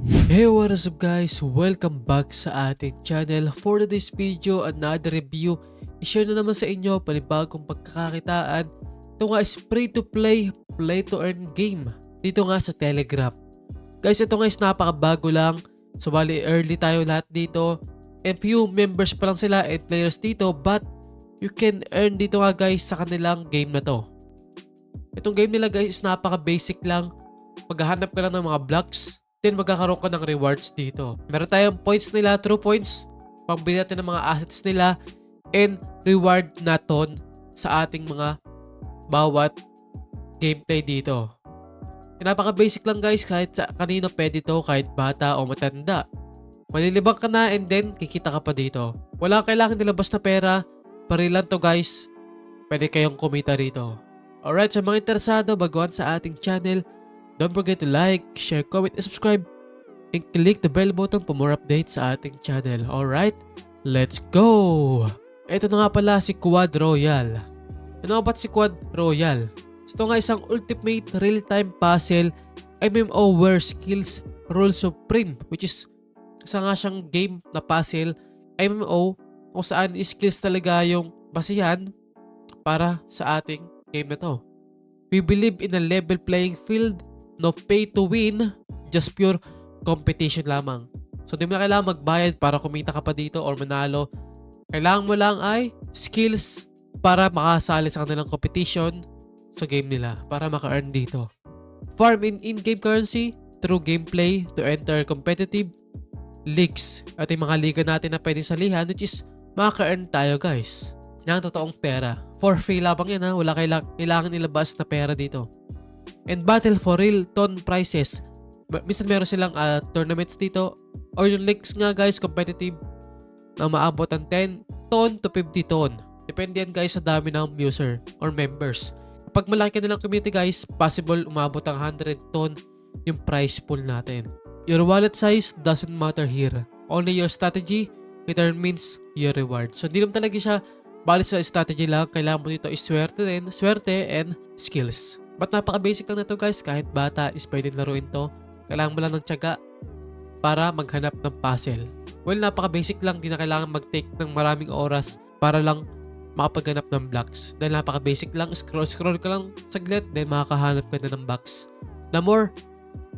Hey, what is up guys? Welcome back sa ating channel. For today's video, another review. I-share na naman sa inyo panibagong pagkakakitaan. Ito nga is free-to-play, play-to-earn game. Dito nga sa Telegram. Guys, ito nga is napakabago lang. So bali early tayo lahat dito. And few members pa lang sila and players dito. But you can earn dito nga guys sa kanilang game na to. Itong game nila guys is napaka-basic lang. Maghahanap ka lang ng mga blocks. Then magkakaroon ka ng rewards dito. Meron tayong points nila, true points. Pambili natin ng mga assets nila. And reward natin sa ating mga bawat gameplay dito. Napaka-basic lang guys, kahit sa kanino pwede to, kahit bata o matanda. Malilibang ka na and then kikita ka pa dito. Wala kailangan nilabas na pera. Parilan to guys. Pwede kayong kumita rito. Alright, sa mga interesado baguhan sa ating channel, don't forget to like, share, comment, and subscribe. And click the bell button for more updates sa ating channel. Alright, let's go! Ito na nga pala si Quad Royal. Ano nga ba't si Quad Royal? Ito nga isang ultimate real-time puzzle MMO where skills rule supreme, which is isa nga siyang game na puzzle MMO kung saan skills talaga yung basihan para sa ating game na to. We believe in a level playing field. No pay to win, just pure competition lamang. So di mo na kailangan magbayad para kumita ka pa dito or manalo. Kailangan mo lang ay skills para makasali sa kanilang competition sa game nila para maka-earn dito. Farm in-game currency through gameplay to enter competitive leagues. At yung mga liga natin na pwedeng salihan which is maka-earn tayo guys ng totoong pera. For free labang yan ha, wala kailangan ilabas na pera dito. And battle for real ton prizes. Minsan meron silang tournaments dito. Or yung leagues nga guys, competitive na maabot ng 10 ton to 50 ton. Depende yan guys sa dami ng user or members. Kapag malaki ka nilang community guys, possible umabot ang 100 ton yung prize pool natin. Your wallet size doesn't matter here. Only your strategy determines your reward. So hindi naman talaga siya balik sa strategy lang. Kailangan mo dito is swerte and skills. But napaka-basic lang na to guys. Kahit bata is pwedeng laruin to. Kailangan mo lang ng tiyaga para maghanap ng puzzle. Well, napaka-basic lang. Di na kailangan mag-take ng maraming oras para lang makapaghanap ng blocks. Dahil napaka-basic lang. Scroll ka lang saglit. Then makakahanap ka na ng box. The more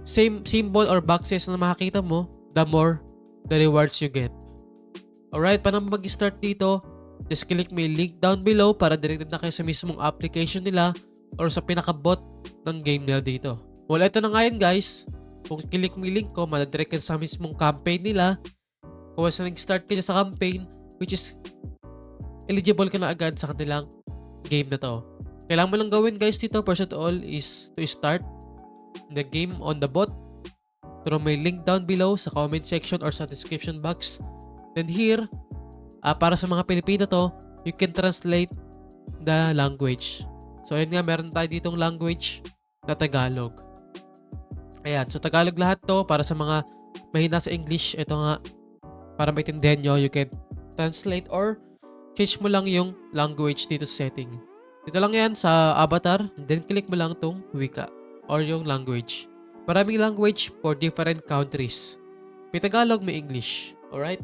same symbol or boxes na makakita mo, the more the rewards you get. Alright, paano mag-start dito? Just click may link down below para directed na kayo sa mismong application nila or sa pinaka-bot ng game nila dito. Well, ito na nga yun guys. Kung click mo yung link ko, madadirect ka sa mismong campaign nila. Kung once nag-start ka sa campaign, which is eligible ka na agad sa kanilang game na to. Kailangan mo lang gawin guys dito, first of all, is to start the game on the bot. Through may link down below sa comment section or sa description box. Then here, para sa mga Pilipino to, you can translate the language. So, ayun nga, meron tayo ditong language na Tagalog. Ayan, so Tagalog lahat to para sa mga mahina sa English. Ito nga, para maintindihan nyo, you can translate or change mo lang yung language dito sa setting. Dito lang yan sa avatar, then click mo lang tong wika or yung language. Maraming language for different countries. May Tagalog, may English. Alright?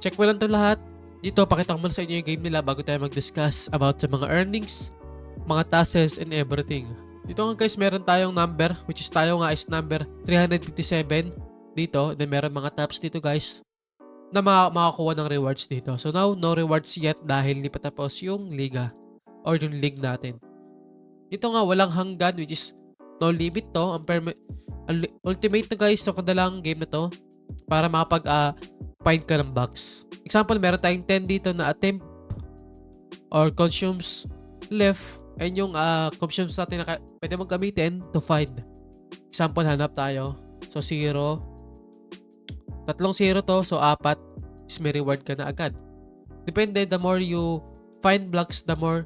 Check mo lang to lahat. Dito, pakita ko muna sa inyo yung game nila bago tayo mag-discuss about sa mga earnings, mga tasks and everything. Dito nga guys, meron tayong number, which is tayo nga is number 357 dito. Then meron mga tabs dito guys na makakuha ng rewards dito. So now, no rewards yet dahil hindi pa tapos yung liga or yung league natin. Dito nga, walang hanggan, which is no limit to. Ang ultimate na guys, so kadalang game na to para makapag-find ka ng box. Example, meron tayong 10 dito na attempt or consumes left. And yung consumes natin na pwede mong gamitin to find. Example, hanap tayo. So, 0. Tatlong 0 to. So, 4 is may reward ka na agad. Depende, the more you find blocks, the more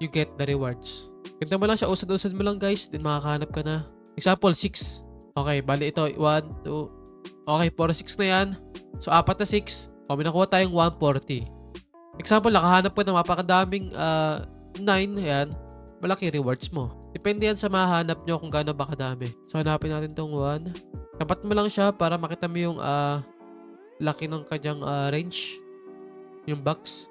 you get the rewards. Ganda mo lang siya. Usad-usad mo lang guys. Then makakahanap ka na. Example, 6. Okay, bali ito. 1, 2. Okay, 4, 6 na yan. So, 4 na 6. O, may nakuha tayong 140. Example, nakahanap ka na mapakadaming 9, ayan, malaki rewards mo. Depende yan sa mahanap nyo kung gaano ba kadami. So, hanapin natin tong 1, Tapat mo lang siya para makita mo yung laki ng kanyang range, yung box.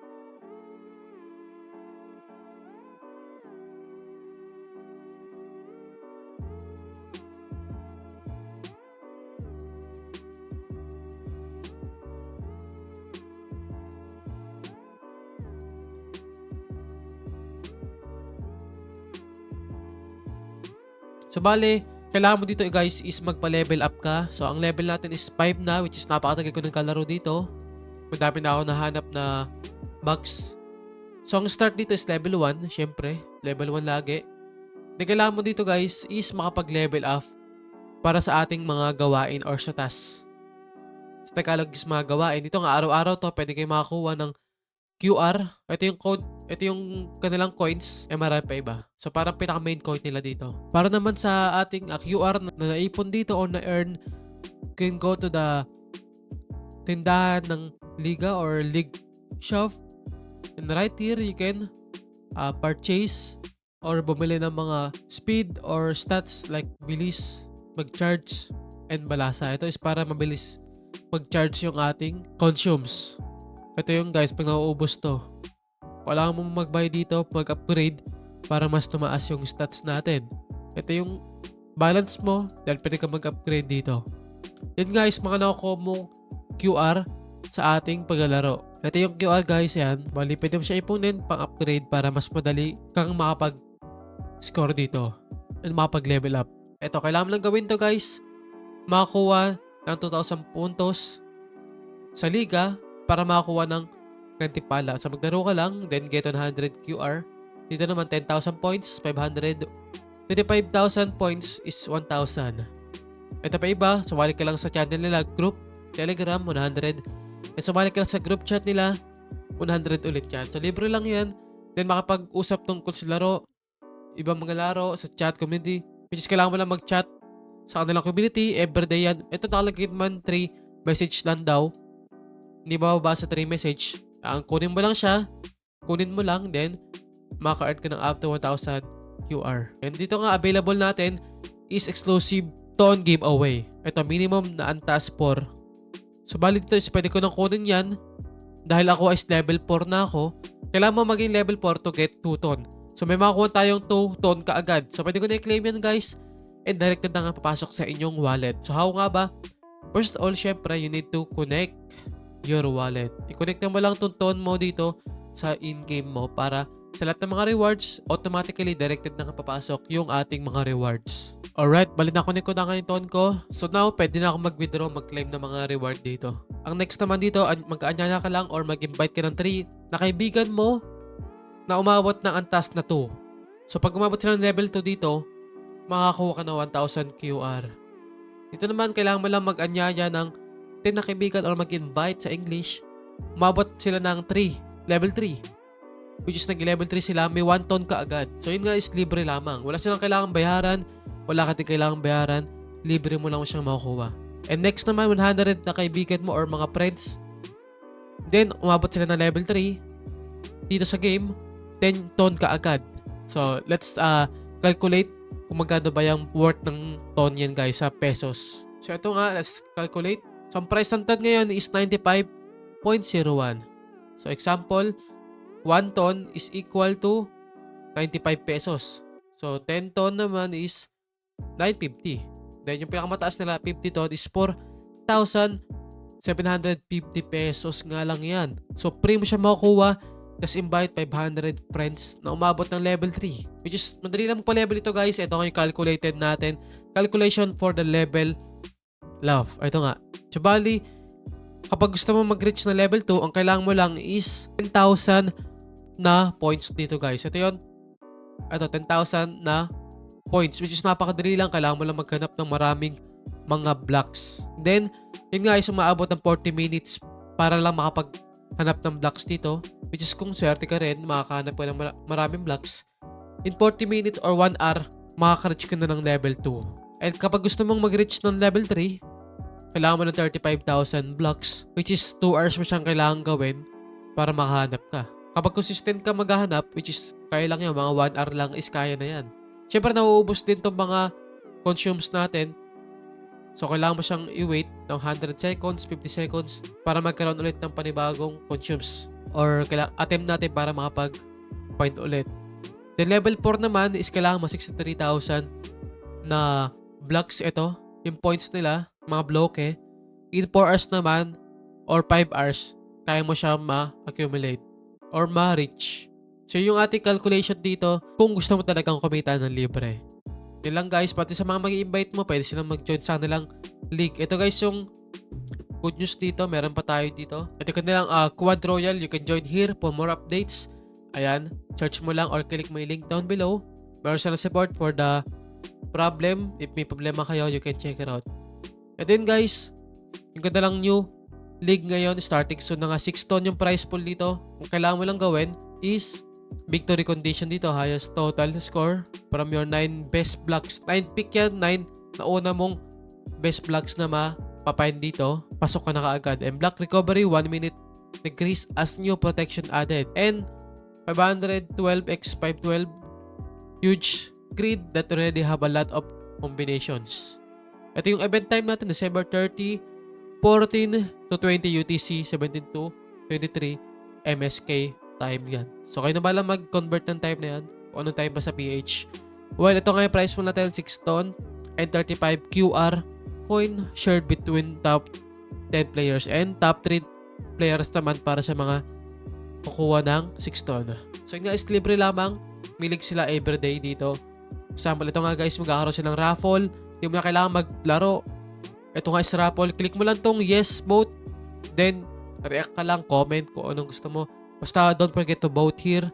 So bale, kailangan mo dito guys is magpa-level up ka. So ang level natin is 5 na, which is napakatagal ko ng kalaro dito. Madami na ako nahanap na box. So ang start dito is level 1, syempre. Level 1 lagi. Then kailangan mo dito guys is makapag-level up para sa ating mga gawain or sa task. Sa Tagalog is mga gawain. Dito nga araw-araw to, pwede kayo makakuha ng QR. Ito yung code, ito yung kanilang coins. Marami pa iba. So parang pinaka main coin nila dito. Para naman sa ating QR na naipon dito or na-earn, you can go to the tindahan ng liga or league shop. And right here, you can purchase or bumili ng mga speed or stats like bilis, mag-charge, and balasa. Ito is para mabilis mag-charge yung ating consumes. Ito yung guys, pag nauubos to, kailangan mong mag-buy dito, mag-upgrade para mas tumaas yung stats natin. Ito yung balance mo dahil pwede ka mag-upgrade dito. Yan guys, mga nakukuha mong QR sa ating paglalaro. Ito yung QR guys, yan. Bali, pwede mo siya ipunin pang-upgrade para mas madali kang makapag-score dito and makapag-level up. Ito, kailangan mo lang gawin to guys. Makakuha ng 2,000 puntos sa liga para makakuha ng gantimpala. So maglaro ka lang, then get 100 QR. Dito naman 10,000 points, 500. 25,000 points is 1,000. Ito pa iba, sumali ka lang sa channel nila, group, Telegram, 100. At sumali ka lang sa group chat nila, 100 ulit yan. So libre lang yan. Then makapag-usap tungkol sa laro, ibang mga laro, sa chat community, which is kailangan mo lang mag-chat sa kanilang community, everyday yan. Ito nakalagay man 3 message lang daw. Hindi bababa sa 3 message. Ang kunin mo lang siya, kunin mo lang, then maka-earn ka ng up to 1,000 QR. And dito nga available natin is exclusive ton giveaway. Ito minimum na antas 4. So bali dito is pwede ko nang kunin yan dahil ako is level 4 na ako. Kailangan mo maging level 4 to get 2 ton. So may makukuha tayong 2 ton kaagad. So pwede ko na i-claim yan guys and directed na nga papasok sa inyong wallet. So how nga ba? First of all, syempre you need to connect your wallet. I-connect mo lang itong ton mo dito sa in-game mo para sa lahat ng mga rewards, automatically directed na papasok yung ating mga rewards. Alright, bali na connect ko na nga yung ton ko. So now, pwede na ako mag-withdraw, mag-claim ng mga reward dito. Ang next naman dito, mag-aanyaya ka lang or mag-invite ka ng 3 na kaibigan mo na umabot ng antas na 2. So pag umabot sila ng level 2 dito, makakuha ka ng 1,000 QR. Dito naman, kailangan mo lang mag-anyaya ng 10 na kaibigan or mag-invite sa English. Umabot sila ng 3, level 3. Which is nag-level 3 sila, may 1 ton ka agad. So yun nga is libre lamang. Wala silang kailangang bayaran, wala ka din kailangang bayaran, libre mo lang siyang makukuha. And next naman, 100 na kaibigan mo or mga friends. Then, umabot sila ng level 3. Dito sa game, 10 ton ka agad. So, let's calculate kung magkano ba yung worth ng ton yan guys sa pesos. So, ito nga, let's calculate. So, ang price ng ton ngayon is 95.01. So, example, 1 ton is equal to 95 pesos. So, 10 ton naman is 950. Then, yung pinakamataas nila, 50 ton is 4,750 pesos nga lang yan. So, free mo siya makukuha. Tapos, invite 500 friends na umabot ng level 3. Which is, madali lang pa-level ito guys. Ito nga yung calculated natin. Calculation for the level love. Ito nga. So, bali, kapag gusto mo mag-reach na level 2, ang kailangan mo lang is 10,000 na points dito guys. Ito yun. Ito, 10,000 na points. Which is napakadali lang. Kailangan mo lang maghanap ng maraming mga blocks. Then, yun nga is umaabot ng 40 minutes para lang makapaghanap ng blocks dito. Which is kung swerte ka rin, makakahanap ka ng maraming blocks. In 40 minutes or 1 hour, makaka-reach ka na ng level 2. And kapag gusto mong mag-reach ng level 3, kailangan mo ng 35,000 blocks, which is 2 hours mo siyang kailangan gawin para makahanap ka. Kapag consistent ka maghahanap, which is kaya lang yan, mga 1 hour lang is kaya na yan. Siyempre, nauubos din itong mga consumes natin So, kailangan mo siyang i-wait ng 100 seconds, 50 seconds para magkaroon ulit ng panibagong consumes. Or attempt natin para makapag-point ulit. Then, level 4 naman is kailangan mo 63,000 na blocks ito. Yung points nila, mga bloke. In 4 hours naman, or 5 hours, kaya mo siya ma-accumulate or ma-reach. So, yung ating calculation dito, kung gusto mo talagang kumita ng libre. Yun lang guys, pati sa mga mag-i-invite mo, pwede silang mag-join sa kanilang league. Ito guys, yung good news dito, meron pa tayo dito. Ito kanilang Quad Royal, you can join here for more updates. Ayan, search mo lang or click mo yung link down below. Meron silang support for the problem. If may problema kayo, you can check it out. And then guys, yung ganda lang new league ngayon, starting soon na nga 6 ton yung prize pool dito. Kung kailangan mo lang gawin is victory condition dito, highest total score from your 9 best blocks. 9 pick yan, 9 na una mong best blocks na mapapain dito. Pasok ka na kaagad. And block recovery, 1 minute decrease as new protection added. And 512x 512 huge grid that already have a lot of combinations. Ito yung event time natin, December 30, 14 to 20 UTC, 17 to 23 MSK time yan. So, kayo na ba lang mag-convert ng time na yan? O anong time ba sa PH? Well, ito nga yung price mo natin, 6 ton and 35 QR coin shared between top 10 players and top 3 players naman para sa mga kukuha ng 6 ton. So, yun nga is libre lamang. Milig sila everyday dito. Example, ito nga guys, magkakaroon silang raffle. Hindi mo na kailangan maglaro. Ito nga is raffle. Click mo lang tong yes vote. Then, react ka lang, comment kung anong gusto mo. Basta don't forget to vote here.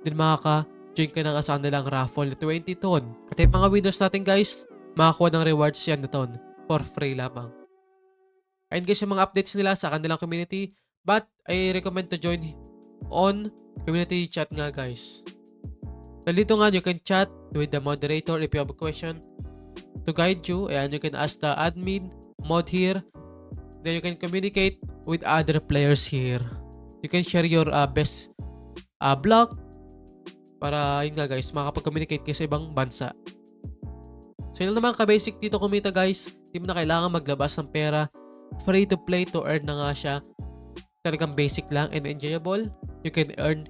Then makaka-join ka na nga sa kanilang raffle na 20 ton. At yung mga winners natin guys, makakuha ng rewards yan na ton. For free lamang. Ayun guys yung mga updates nila sa kanilang community. But I recommend to join on community chat nga guys. Dito nga, you can chat with the moderator if you have a question to guide you. And you can ask the admin mod here. Then you can communicate with other players here. You can share your best block para yun nga guys, makapag-communicate kayo sa ibang bansa. So yun naman ka-basic dito kumita guys. Hindi mo na kailangan maglabas ng pera. Free to play to earn na nga siya. Talagang basic lang and enjoyable. You can earn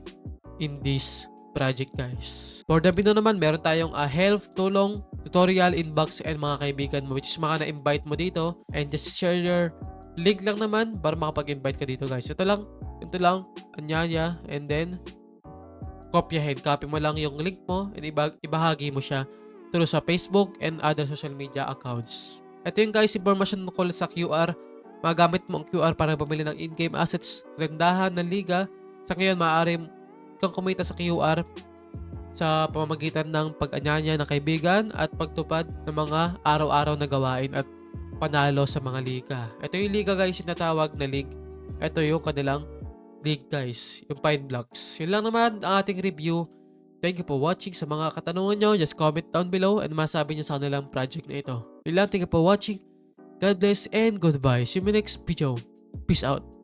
in this project guys. For the video naman, meron tayong health, tulong, tutorial, inbox, and mga kaibigan mo which is mga na-invite mo dito. And just share your link lang naman para makapag-invite ka dito guys. Ito lang, anyaya, and then copy mo lang yung link mo and ibahagi mo siya through sa Facebook and other social media accounts. Ito yung guys, information tungkol sa QR. Magamit mo ang QR para bumili ng in-game assets sa tindahan ng liga. Sa ngayon, maaari kang kumita sa QR sa pamamagitan ng pag-anyaya ng kaibigan at pagtupad ng mga araw-araw na gawain at panalo sa mga liga. Ito yung liga guys, yung natawag na league. Ito yung kanilang league guys, yung Pine Blocks. Yun lang naman ang ating review. Thank you for watching. Sa mga katanungan nyo, just comment down below and masabi nyo sa kanilang project na ito. Yun lang, thank you for watching. God bless and goodbye. See you in the next video. Peace out.